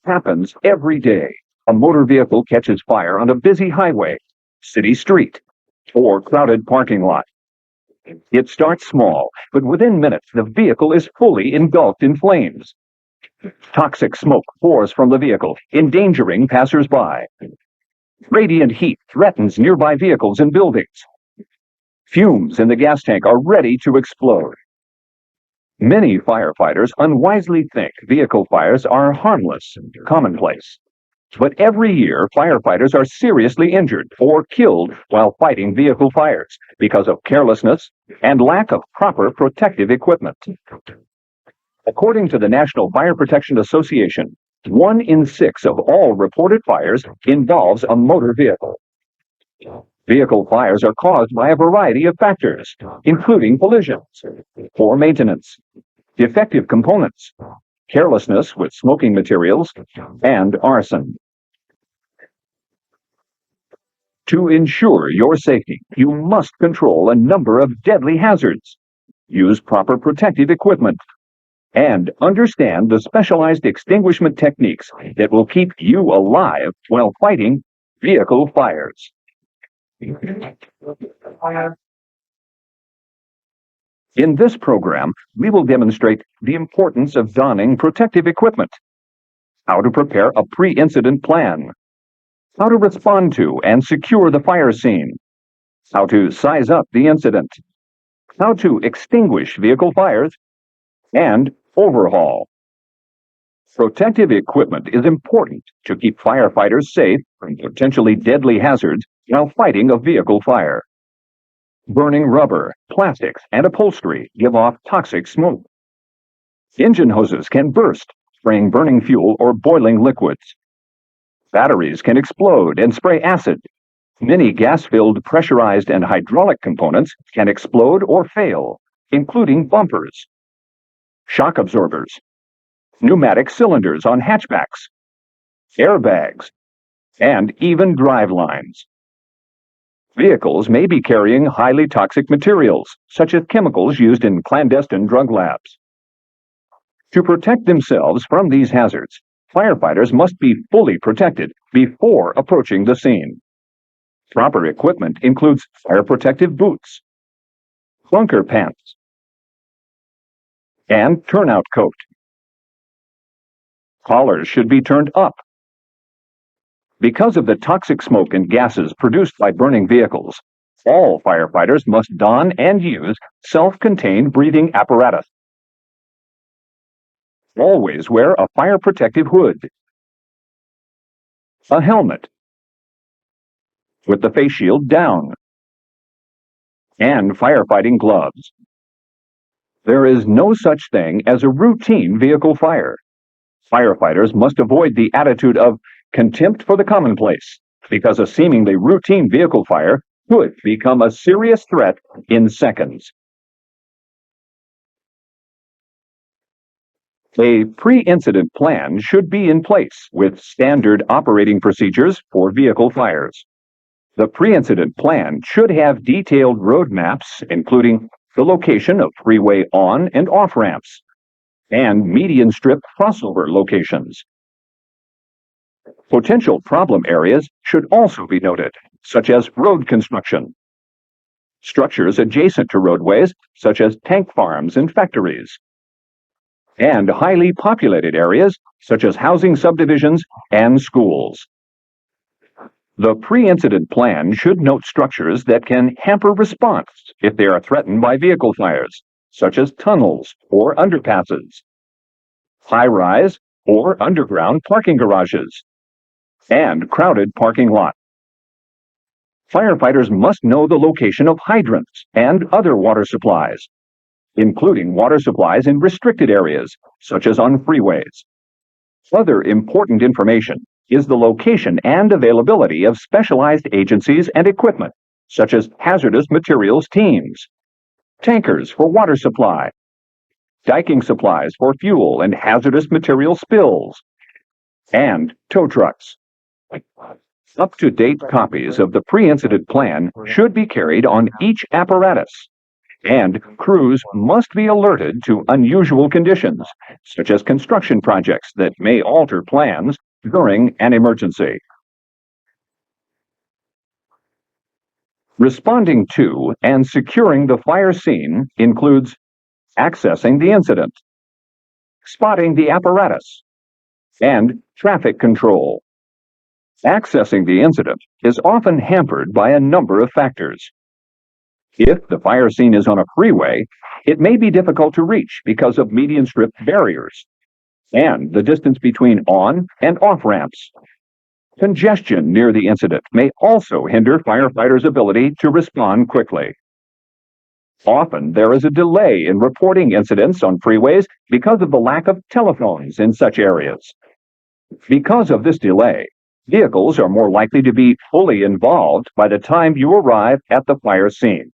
happens every day. A motor vehicle catches fire on a busy highway, city street, or crowded parking lot. It starts small, but within minutes the vehicle is fully engulfed in flames. Toxic smoke pours from the vehicle, endangering passers-by. Radiant heat threatens nearby vehicles and buildings. Fumes in the gas tank are ready to explode. Many firefighters unwisely think vehicle fires are harmless, commonplace. But every year, firefighters are seriously injured or killed while fighting vehicle fires because of carelessness and lack of proper protective equipment. According to the National Fire Protection Association, 1 in 6 of all reported fires involves a motor vehicle. Vehicle fires are caused by a variety of factors, including collisions, poor maintenance, defective components, carelessness with smoking materials, and arson. To ensure your safety, you must control a number of deadly hazards, use proper protective equipment, and understand the specialized extinguishment techniques that will keep you alive while fighting vehicle fires. In this program, we will demonstrate the importance of donning protective equipment, how to prepare a pre-incident plan, how to respond to and secure the fire scene, how to size up the incident, how to extinguish vehicle fires, and overhaul. Protective equipment is important to keep firefighters safe from potentially deadly hazards while fighting a vehicle fire. Burning rubber, plastics, and upholstery give off toxic smoke. Engine hoses can burst, spraying burning fuel or boiling liquids. Batteries can explode and spray acid. Many gas-filled pressurized and hydraulic components can explode or fail, including bumpers, shock absorbers, pneumatic cylinders on hatchbacks, airbags, and even drive lines. Vehicles may be carrying highly toxic materials, such as chemicals used in clandestine drug labs. To protect themselves from these hazards, firefighters must be fully protected before approaching the scene. Proper equipment includes fire protective boots, bunker pants, and turnout coat. Collars should be turned up. Because of the toxic smoke and gases produced by burning vehicles, all firefighters must don and use self-contained breathing apparatus. Always wear a fire protective hood, a helmet with the face shield down, and firefighting gloves. There is no such thing as a routine vehicle fire. Firefighters must avoid the attitude of contempt for the commonplace, because a seemingly routine vehicle fire could become a serious threat in seconds. A pre-incident plan should be in place with standard operating procedures for vehicle fires. The pre-incident plan should have detailed road maps, including the location of freeway on and off ramps, and median strip crossover locations. Potential problem areas should also be noted, such as road construction, structures adjacent to roadways, such as tank farms and factories, and highly populated areas, such as housing subdivisions and schools. The pre-incident plan should note structures that can hamper response if they are threatened by vehicle fires, such as tunnels or underpasses, high-rise or underground parking garages, and crowded parking lots. Firefighters must know the location of hydrants and other water supplies, including water supplies in restricted areas, such as on freeways. Other important information is the location and availability of specialized agencies and equipment, such as hazardous materials teams, tankers for water supply, diking supplies for fuel and hazardous material spills, and tow trucks. Up-to-date copies of the pre-incident plan should be carried on each apparatus, And crews must be alerted to unusual conditions, such as construction projects that may alter plans during an emergency. Responding to and securing the fire scene includes accessing the incident, spotting the apparatus, and traffic control. Accessing the incident is often hampered by a number of factors. If the fire scene is on a freeway, it may be difficult to reach because of median strip barriers and the distance between on and off ramps. Congestion near the incident may also hinder firefighters' ability to respond quickly. Often there is a delay in reporting incidents on freeways because of the lack of telephones in such areas. Because of this delay, vehicles are more likely to be fully involved by the time you arrive at the fire scene.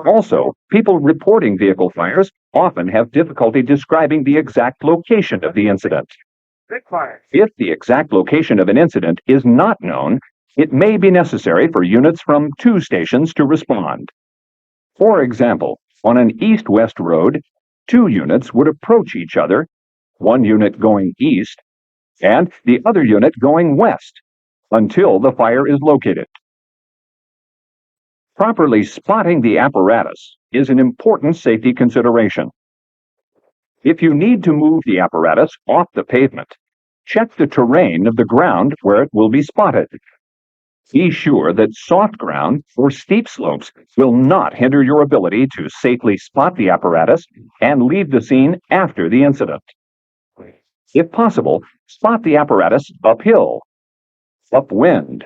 Also, people reporting vehicle fires often have difficulty describing the exact location of the incident. If the exact location of an incident is not known, it may be necessary for units from 2 stations to respond. For example, on an east-west road, 2 units would approach each other, 1 unit going east and the other unit going west, until the fire is located. Properly spotting the apparatus is an important safety consideration. If you need to move the apparatus off the pavement, check the terrain of the ground where it will be spotted. Be sure that soft ground or steep slopes will not hinder your ability to safely spot the apparatus and leave the scene after the incident. If possible, spot the apparatus uphill, upwind,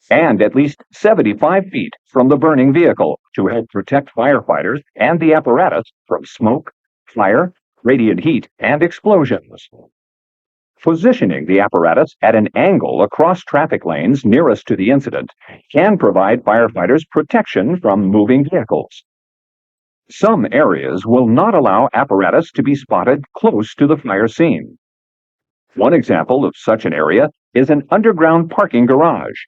and at least 75 feet from the burning vehicle to help protect firefighters and the apparatus from smoke, fire, radiant heat, and explosions. Positioning the apparatus at an angle across traffic lanes nearest to the incident can provide firefighters protection from moving vehicles. Some areas will not allow apparatus to be spotted close to the fire scene. One example of such an area is an underground parking garage.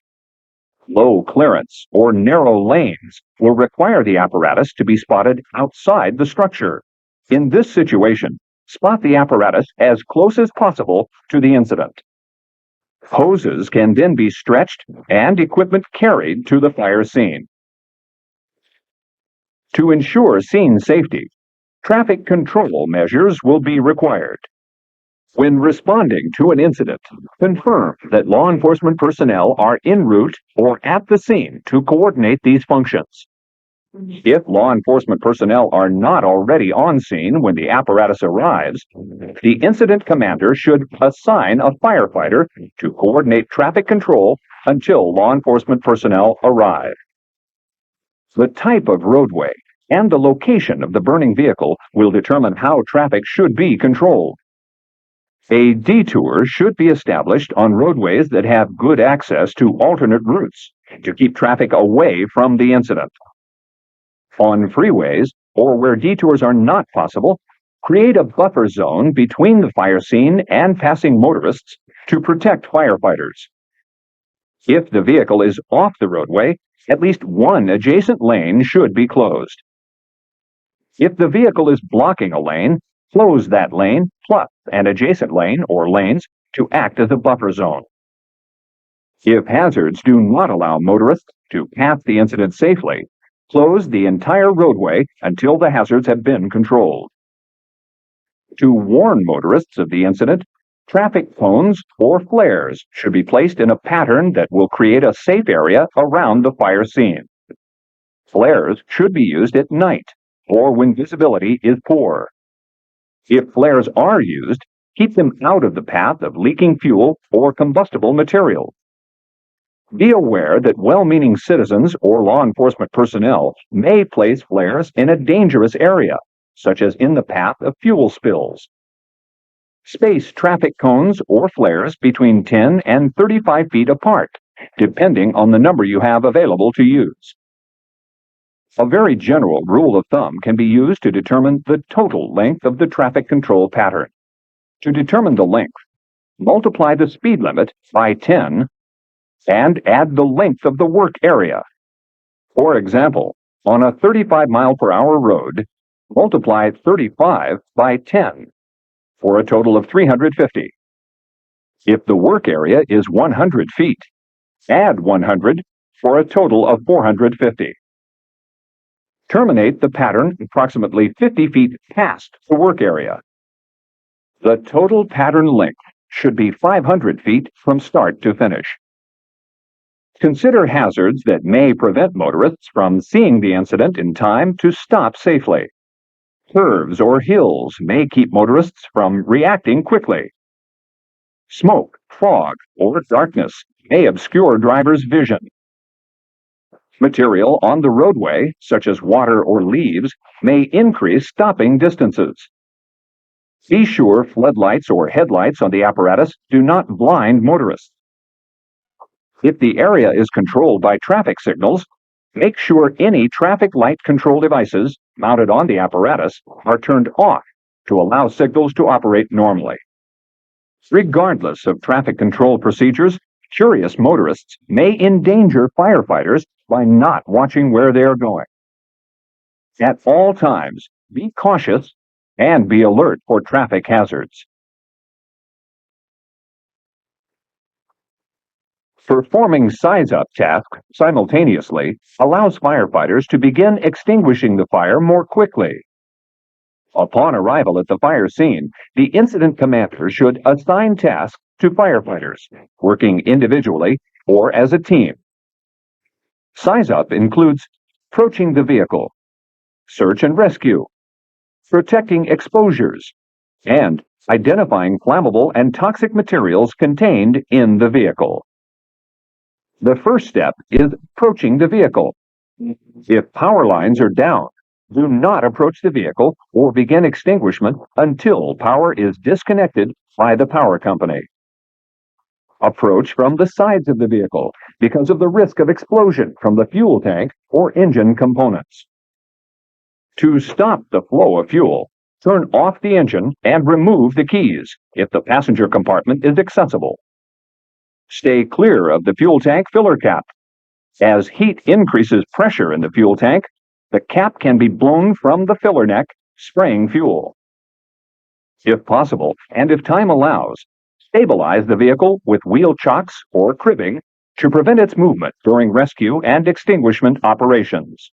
Low clearance or narrow lanes will require the apparatus to be spotted outside the structure. In this situation, spot the apparatus as close as possible to the incident. Hoses can then be stretched and equipment carried to the fire scene. To ensure scene safety, traffic control measures will be required. When responding to an incident, confirm that law enforcement personnel are en route or at the scene to coordinate these functions. If law enforcement personnel are not already on scene when the apparatus arrives, the incident commander should assign a firefighter to coordinate traffic control until law enforcement personnel arrive. The type of roadway and the location of the burning vehicle will determine how traffic should be controlled. A detour should be established on roadways that have good access to alternate routes to keep traffic away from the incident. On freeways, or where detours are not possible, create a buffer zone between the fire scene and passing motorists to protect firefighters. If the vehicle is off the roadway, at least one adjacent lane should be closed. If the vehicle is blocking a lane, close that lane plus an adjacent lane or lanes to act as a buffer zone. If hazards do not allow motorists to pass the incident safely, close the entire roadway until the hazards have been controlled. To warn motorists of the incident, traffic cones or flares should be placed in a pattern that will create a safe area around the fire scene. Flares should be used at night or when visibility is poor. If flares are used, keep them out of the path of leaking fuel or combustible material. Be aware that well-meaning citizens or law enforcement personnel may place flares in a dangerous area, such as in the path of fuel spills. Space traffic cones or flares between 10 and 35 feet apart, depending on the number you have available to use. A very general rule of thumb can be used to determine the total length of the traffic control pattern. To determine the length, multiply the speed limit by 10 and add the length of the work area. For example, On a 35-mile-per-hour road, multiply 35 by 10 for a total of 350. If the work area is 100 feet, add 100 for a total of 450. Terminate the pattern approximately 50 feet past the work area. The total pattern length should be 500 feet from start to finish. Consider hazards that may prevent motorists from seeing the incident in time to stop safely. Curves or hills may keep motorists from reacting quickly. Smoke, fog, or darkness may obscure drivers' vision. Material on the roadway, such as water or leaves, may increase stopping distances. Be sure floodlights or headlights on the apparatus do not blind motorists. If the area is controlled by traffic signals, make sure any traffic light control devices mounted on the apparatus are turned off to allow signals to operate normally. Regardless of traffic control procedures, curious motorists may endanger firefighters by not watching where they are going. At all times, be cautious and be alert for traffic hazards. Performing size-up tasks simultaneously allows firefighters to begin extinguishing the fire more quickly. Upon arrival at the fire scene, the incident commander should assign tasks to firefighters, working individually or as a team. Size-up includes approaching the vehicle, search and rescue, protecting exposures, and identifying flammable and toxic materials contained in the vehicle. The first step is approaching the vehicle. If power lines are down, do not approach the vehicle or begin extinguishment until power is disconnected by the power company. Approach from the sides of the vehicle because of the risk of explosion from the fuel tank or engine components. To stop the flow of fuel, turn off the engine and remove the keys if the passenger compartment is accessible. Stay clear of the fuel tank filler cap. As heat increases pressure in the fuel tank, the cap can be blown from the filler neck, spraying fuel. If possible, and if time allows, stabilize the vehicle with wheel chocks or cribbing to prevent its movement during rescue and extinguishment operations.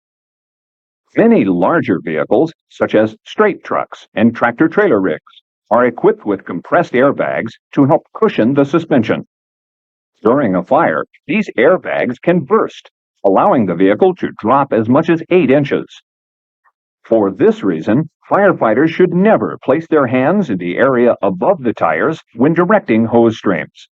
Many larger vehicles, such as straight trucks and tractor-trailer rigs, are equipped with compressed airbags to help cushion the suspension. During a fire, these airbags can burst, allowing the vehicle to drop as much as 8 inches. For this reason, firefighters should never place their hands in the area above the tires when directing hose streams.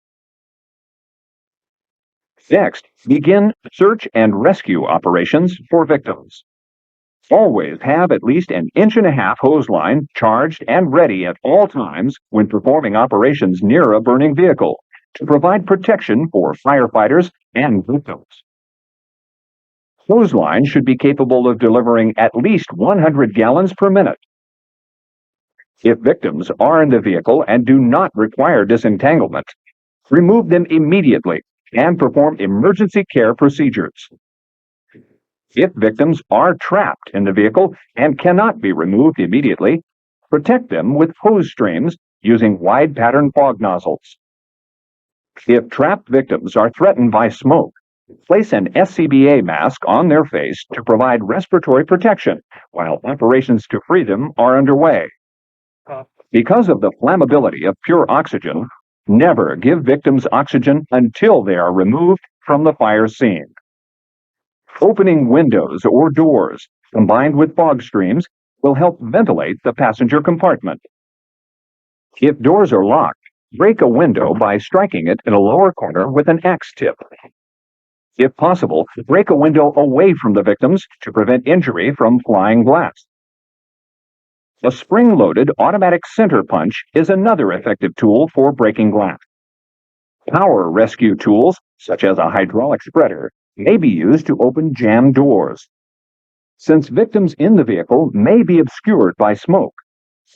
Next, begin search and rescue operations for victims. Always have at least an 1.5 inch hose line charged and ready at all times when performing operations near a burning vehicle to provide protection for firefighters and victims. Hose line should be capable of delivering at least 100 gallons per minute. If victims are in the vehicle and do not require disentanglement, remove them immediately and perform emergency care procedures. If victims are trapped in the vehicle and cannot be removed immediately, protect them with hose streams using wide pattern fog nozzles. If trapped victims are threatened by smoke, place an SCBA mask on their face to provide respiratory protection while operations to free them are underway. Because of the flammability of pure oxygen, never give victims oxygen until they are removed from the fire scene. Opening windows or doors, combined with fog streams, will help ventilate the passenger compartment. If doors are locked, break a window by striking it in a lower corner with an axe tip. If possible, break a window away from the victims to prevent injury from flying glass. A spring-loaded automatic center punch is another effective tool for breaking glass. Power rescue tools, such as a hydraulic spreader, may be used to open jammed doors. Since victims in the vehicle may be obscured by smoke,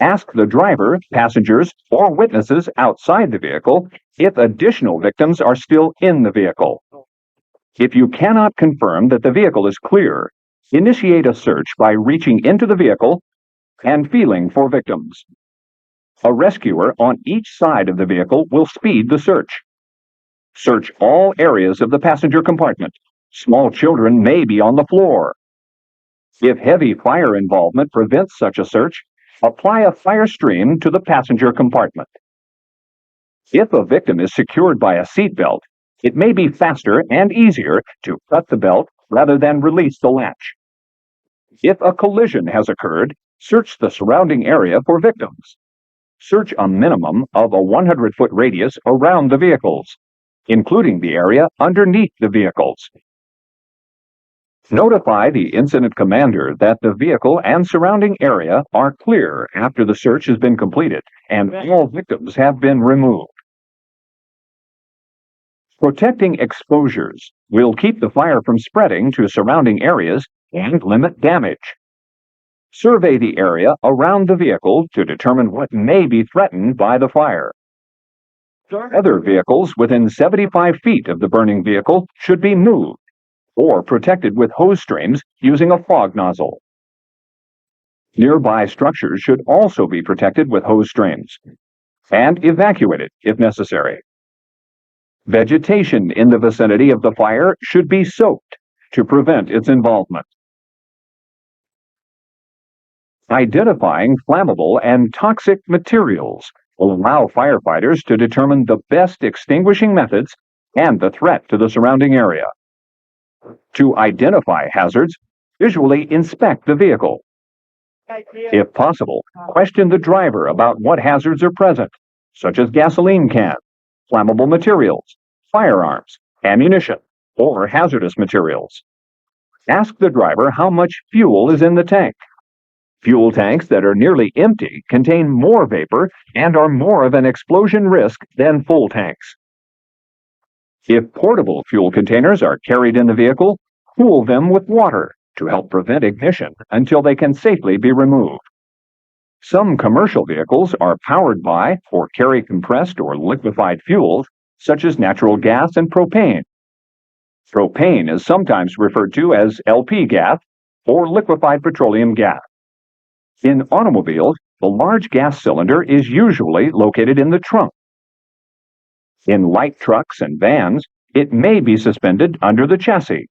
ask the driver, passengers, or witnesses outside the vehicle if additional victims are still in the vehicle. If you cannot confirm that the vehicle is clear, Initiate a search by reaching into the vehicle and feeling for victims. A rescuer on each side of the vehicle will speed the search. Search all areas of the passenger compartment. Small children may be on the floor. If heavy fire involvement prevents such a search, apply a fire stream to the passenger compartment. If a victim is secured by a seat belt, it may be faster and easier to cut the belt rather than release the latch. If a collision has occurred, search the surrounding area for victims. Search a minimum of a 100-foot radius around the vehicles, including the area underneath the vehicles. Notify the incident commander that the vehicle and surrounding area are clear after the search has been completed and all victims have been removed. Protecting exposures will keep the fire from spreading to surrounding areas and limit damage. Survey the area around the vehicle to determine what may be threatened by the fire. Other vehicles within 75 feet of the burning vehicle should be moved or protected with hose streams using a fog nozzle. Nearby structures should also be protected with hose streams and evacuated if necessary. Vegetation in the vicinity of the fire should be soaked to prevent its involvement. Identifying flammable and toxic materials will allow firefighters to determine the best extinguishing methods and the threat to the surrounding area. To identify hazards, visually inspect the vehicle. If possible, question the driver about what hazards are present, such as gasoline cans, flammable materials, firearms, ammunition, or hazardous materials. Ask the driver how much fuel is in the tank. Fuel tanks that are nearly empty contain more vapor and are more of an explosion risk than full tanks. If portable fuel containers are carried in the vehicle, cool them with water to help prevent ignition until they can safely be removed. Some commercial vehicles are powered by or carry compressed or liquefied fuels, such as natural gas and propane. Propane is sometimes referred to as LP gas or liquefied petroleum gas. In automobiles, the large gas cylinder is usually located in the trunk. In light trucks and vans, it may be suspended under the chassis.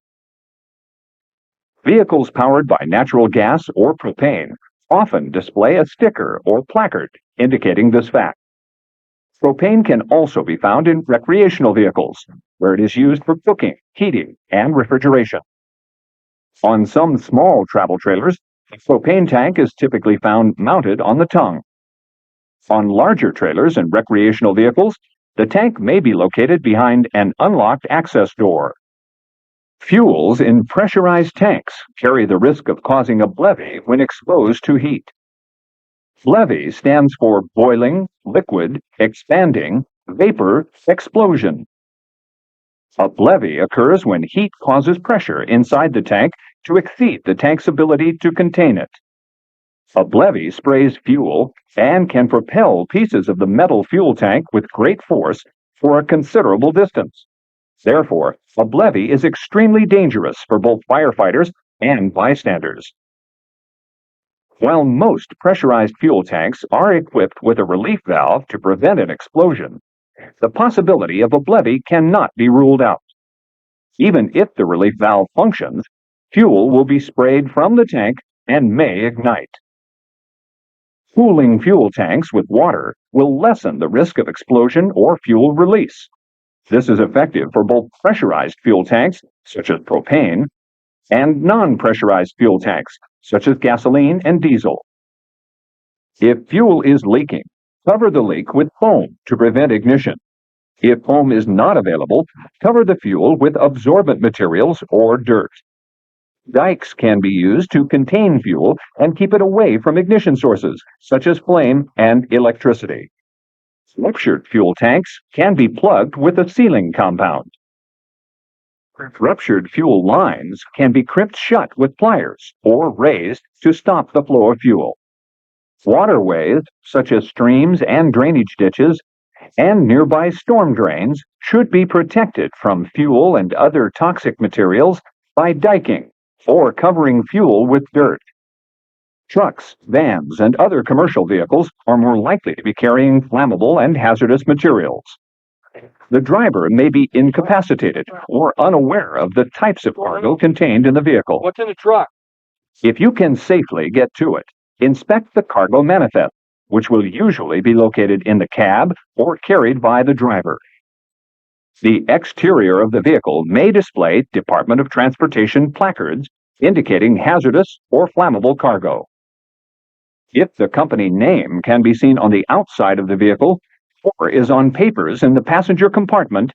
Vehicles powered by natural gas or propane often display a sticker or placard indicating this fact. Propane can also be found in recreational vehicles, where it is used for cooking, heating, and refrigeration. On some small travel trailers, the propane tank is typically found mounted on the tongue. On larger trailers and recreational vehicles, the tank may be located behind an unlocked access door. Fuels in pressurized tanks carry the risk of causing a BLEVE when exposed to heat. BLEVE stands for boiling, liquid, expanding, vapor, explosion. A BLEVE occurs when heat causes pressure inside the tank to exceed the tank's ability to contain it. A BLEVE sprays fuel and can propel pieces of the metal fuel tank with great force for a considerable distance. Therefore, a BLEVE is extremely dangerous for both firefighters and bystanders. While most pressurized fuel tanks are equipped with a relief valve to prevent an explosion, the possibility of a BLEVE cannot be ruled out. Even if the relief valve functions, fuel will be sprayed from the tank and may ignite. Cooling fuel tanks with water will lessen the risk of explosion or fuel release. This is effective for both pressurized fuel tanks, such as propane, and non-pressurized fuel tanks, such as gasoline and diesel. If fuel is leaking, cover the leak with foam to prevent ignition. If foam is not available, cover the fuel with absorbent materials or dirt. Dikes can be used to contain fuel and keep it away from ignition sources, such as flame and electricity. Ruptured fuel tanks can be plugged with a sealing compound. Ruptured fuel lines can be crimped shut with pliers or raised to stop the flow of fuel. Waterways, such as streams and drainage ditches, and nearby storm drains should be protected from fuel and other toxic materials by diking or covering fuel with dirt. Trucks, vans, and other commercial vehicles are more likely to be carrying flammable and hazardous materials. The driver may be incapacitated or unaware of the types of cargo contained in the vehicle. What's in the truck? If you can safely get to it, inspect the cargo manifest, which will usually be located in the cab or carried by the driver. The exterior of the vehicle may display Department of Transportation placards indicating hazardous or flammable cargo. If the company name can be seen on the outside of the vehicle or is on papers in the passenger compartment,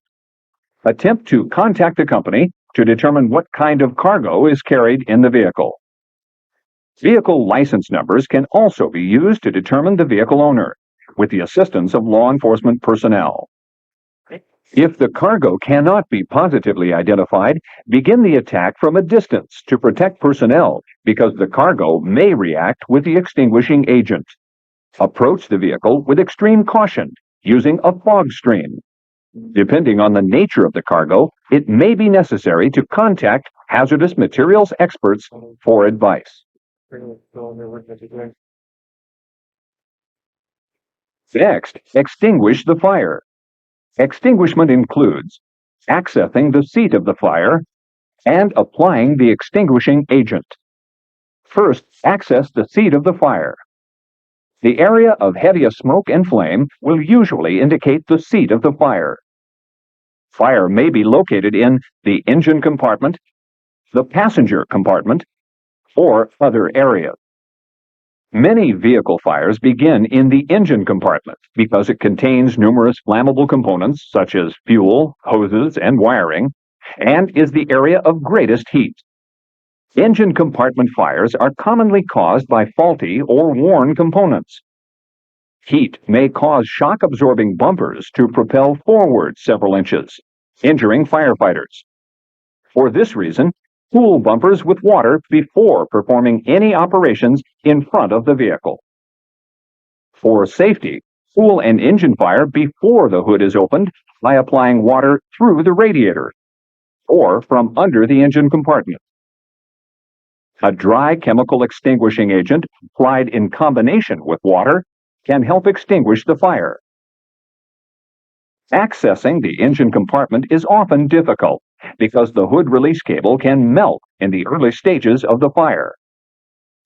attempt to contact the company to determine what kind of cargo is carried in the vehicle. Vehicle license numbers can also be used to determine the vehicle owner, with the assistance of law enforcement personnel. If the cargo cannot be positively identified, begin the attack from a distance to protect personnel because the cargo may react with the extinguishing agent. Approach the vehicle with extreme caution using a fog screen. Depending on the nature of the cargo, it may be necessary to contact hazardous materials experts for advice. Next, extinguish the fire. Extinguishment includes accessing the seat of the fire and applying the extinguishing agent. First, access the seat of the fire. The area of heaviest smoke and flame will usually indicate the seat of the fire. Fire may be located in the engine compartment, the passenger compartment, or other areas. Many vehicle fires begin in the engine compartment because it contains numerous flammable components such as fuel, hoses, and wiring, and is the area of greatest heat. Engine compartment fires are commonly caused by faulty or worn components. Heat may cause shock-absorbing bumpers to propel forward several inches, injuring firefighters. For this reason, cool bumpers with water before performing any operations in front of the vehicle. For safety, cool an engine fire before the hood is opened by applying water through the radiator or from under the engine compartment. A dry chemical extinguishing agent applied in combination with water can help extinguish the fire. Accessing the engine compartment is often difficult because the hood release cable can melt in the early stages of the fire.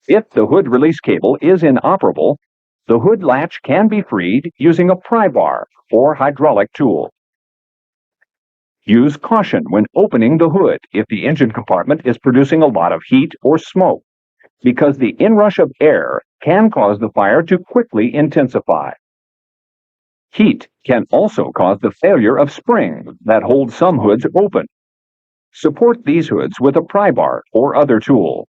If the hood release cable is inoperable, the hood latch can be freed using a pry bar or hydraulic tool. Use caution when opening the hood if the engine compartment is producing a lot of heat or smoke, because the inrush of air can cause the fire to quickly intensify. Heat can also cause the failure of springs that hold some hoods open. Support these hoods with a pry bar or other tool.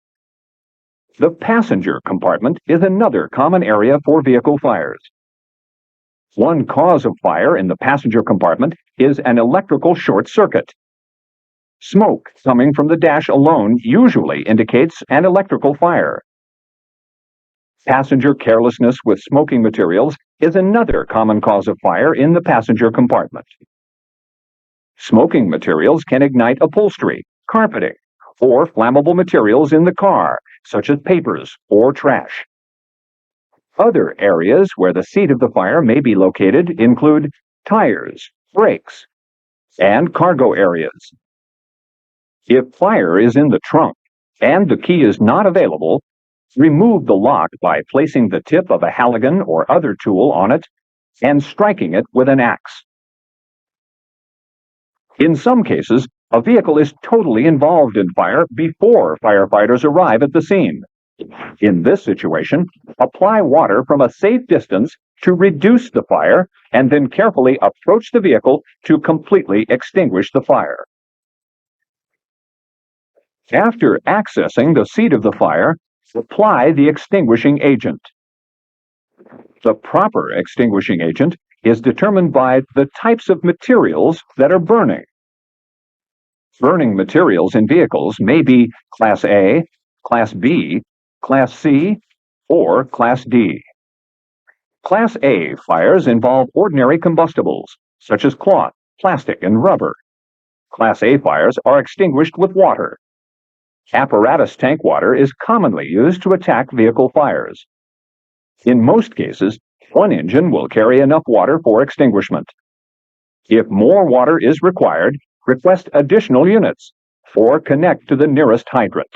The passenger compartment is another common area for vehicle fires. One cause of fire in the passenger compartment is an electrical short circuit. Smoke coming from the dash alone usually indicates an electrical fire. Passenger carelessness with smoking materials is another common cause of fire in the passenger compartment. Smoking materials can ignite upholstery, carpeting, or flammable materials in the car, such as papers or trash. Other areas where the seat of the fire may be located include tires, brakes, and cargo areas. If fire is in the trunk and the key is not available, remove the lock by placing the tip of a halogen or other tool on it and striking it with an axe. In some cases, a vehicle is totally involved in fire before firefighters arrive at the scene. In this situation, apply water from a safe distance to reduce the fire and then carefully approach the vehicle to completely extinguish the fire. After accessing the seat of the fire, apply the extinguishing agent. The proper extinguishing agent is determined by the types of materials that are burning. Burning materials in vehicles may be Class A, Class B, Class C, or Class D. Class A fires involve ordinary combustibles, such as cloth, plastic, and rubber. Class A fires are extinguished with water. Apparatus tank water is commonly used to attack vehicle fires. In most cases, one engine will carry enough water for extinguishment. If more water is required, request additional units or connect to the nearest hydrant.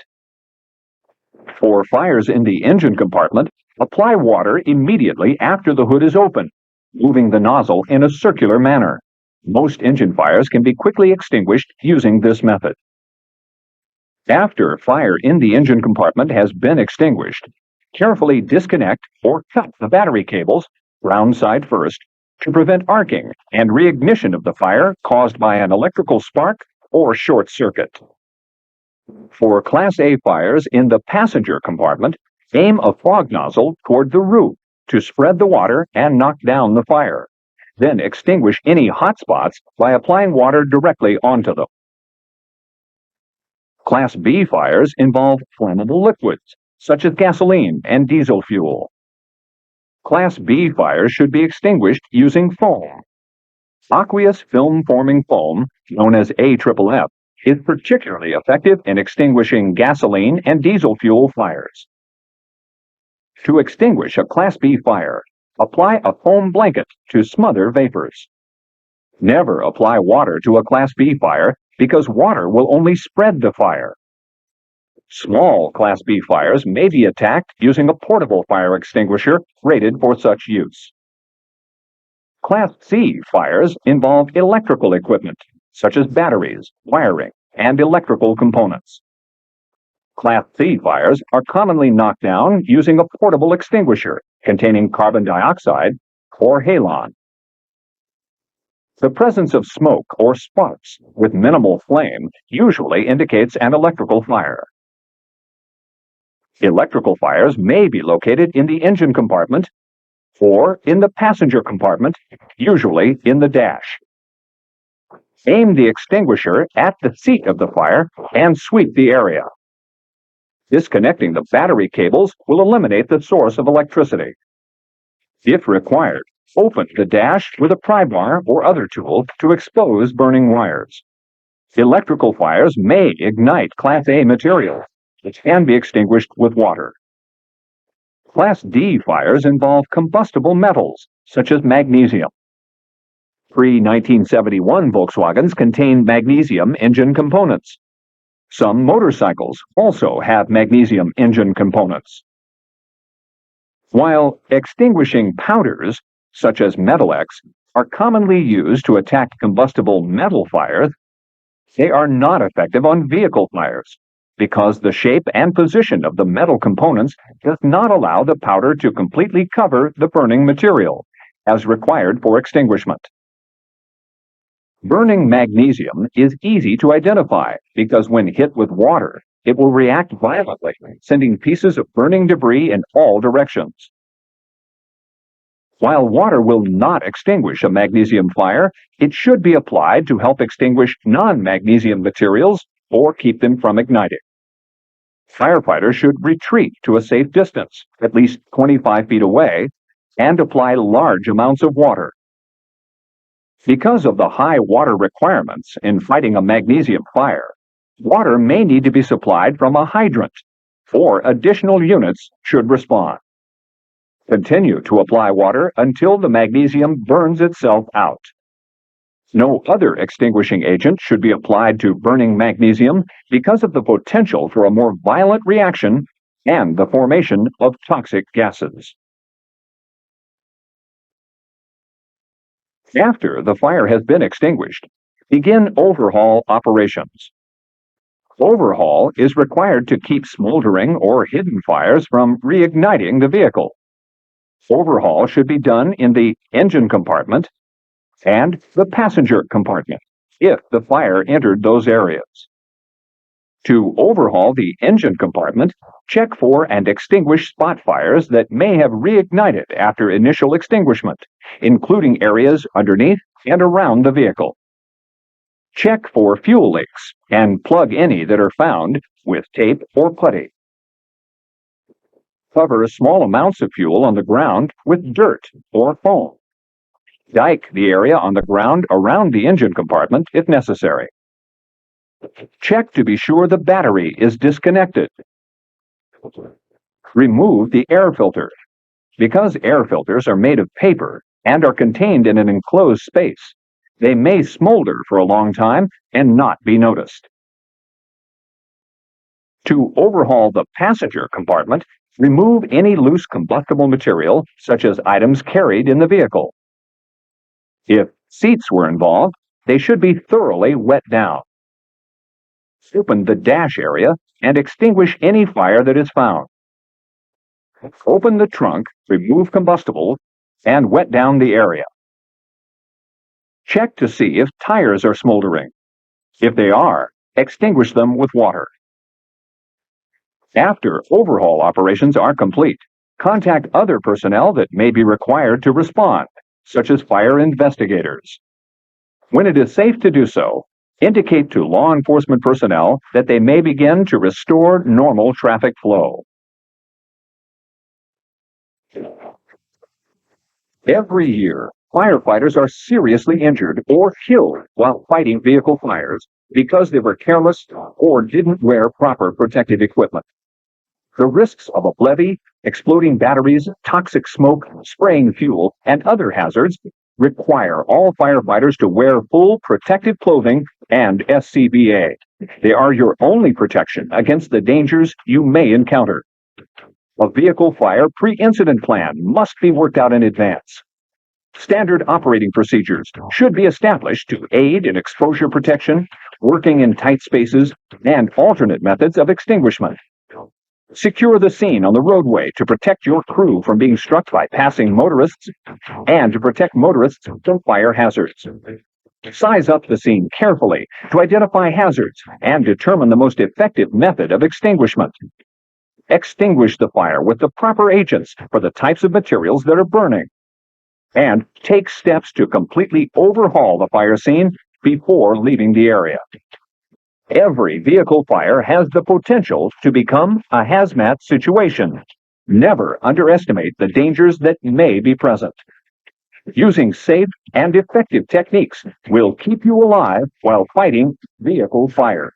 For fires in the engine compartment, apply water immediately after the hood is open, moving the nozzle in a circular manner. Most engine fires can be quickly extinguished using this method. After fire in the engine compartment has been extinguished, carefully disconnect or cut the battery cables, ground side first, to prevent arcing and reignition of the fire caused by an electrical spark or short circuit. For Class A fires in the passenger compartment, aim a fog nozzle toward the roof to spread the water and knock down the fire. Then extinguish any hot spots by applying water directly onto them. Class B fires involve flammable liquids, such as gasoline and diesel fuel. Class B fires should be extinguished using foam. Aqueous film-forming foam, known as AFFF, is particularly effective in extinguishing gasoline and diesel fuel fires. To extinguish a Class B fire, apply a foam blanket to smother vapors. Never apply water to a Class B fire because water will only spread the fire. Small Class B fires may be attacked using a portable fire extinguisher rated for such use. Class C fires involve electrical equipment, such as batteries, wiring, and electrical components. Class C fires are commonly knocked down using a portable extinguisher containing carbon dioxide or halon. The presence of smoke or sparks with minimal flame usually indicates an electrical fire. Electrical fires may be located in the engine compartment or in the passenger compartment, usually in the dash. Aim the extinguisher at the seat of the fire and sweep the area. Disconnecting the battery cables will eliminate the source of electricity. If required, open the dash with a pry bar or other tool to expose burning wires. Electrical fires may ignite Class A material, which can be extinguished with water. Class D fires involve combustible metals, such as magnesium. Pre-1971 Volkswagens contain magnesium engine components. Some motorcycles also have magnesium engine components. While extinguishing powders, such as Metalex, are commonly used to attack combustible metal fires, they are not effective on vehicle fires because the shape and position of the metal components does not allow the powder to completely cover the burning material, as required for extinguishment. Burning magnesium is easy to identify because when hit with water, it will react violently, sending pieces of burning debris in all directions. While water will not extinguish a magnesium fire, it should be applied to help extinguish non-magnesium materials or keep them from igniting. Firefighters should retreat to a safe distance, at least 25 feet away, and apply large amounts of water. Because of the high water requirements in fighting a magnesium fire, water may need to be supplied from a hydrant, or additional units should respond. Continue to apply water until the magnesium burns itself out. No other extinguishing agent should be applied to burning magnesium because of the potential for a more violent reaction and the formation of toxic gases. After the fire has been extinguished, begin overhaul operations. Overhaul is required to keep smoldering or hidden fires from reigniting the vehicle. Overhaul should be done in the engine compartment and the passenger compartment if the fire entered those areas. To overhaul the engine compartment, check for and extinguish spot fires that may have reignited after initial extinguishment, including areas underneath and around the vehicle. Check for fuel leaks and plug any that are found with tape or putty. Cover small amounts of fuel on the ground with dirt or foam. Dike the area on the ground around the engine compartment if necessary. Check to be sure the battery is disconnected. Remove the air filter. Because air filters are made of paper and are contained in an enclosed space, they may smolder for a long time and not be noticed. To overhaul the passenger compartment, remove any loose combustible material, such as items carried in the vehicle. If seats were involved, they should be thoroughly wet down. Open the dash area and extinguish any fire that is found. Open the trunk, remove combustible, and wet down the area. Check to see if tires are smoldering. If they are, extinguish them with water. After overhaul operations are complete, contact other personnel that may be required to respond, such as fire investigators. When it is safe to do so, indicate to law enforcement personnel that they may begin to restore normal traffic flow. Every year, firefighters are seriously injured or killed while fighting vehicle fires because they were careless or didn't wear proper protective equipment. The risks of a levee, exploding batteries, toxic smoke, spraying fuel, and other hazards require all firefighters to wear full protective clothing and SCBA. They are your only protection against the dangers you may encounter. A vehicle fire pre-incident plan must be worked out in advance. Standard operating procedures should be established to aid in exposure protection, working in tight spaces, and alternate methods of extinguishment. Secure the scene on the roadway to protect your crew from being struck by passing motorists and to protect motorists from fire hazards. Size up the scene carefully to identify hazards and determine the most effective method of extinguishment. Extinguish the fire with the proper agents for the types of materials that are burning. And take steps to completely overhaul the fire scene before leaving the area. Every vehicle fire has the potential to become a hazmat situation. Never underestimate the dangers that may be present. Using safe and effective techniques will keep you alive while fighting vehicle fire.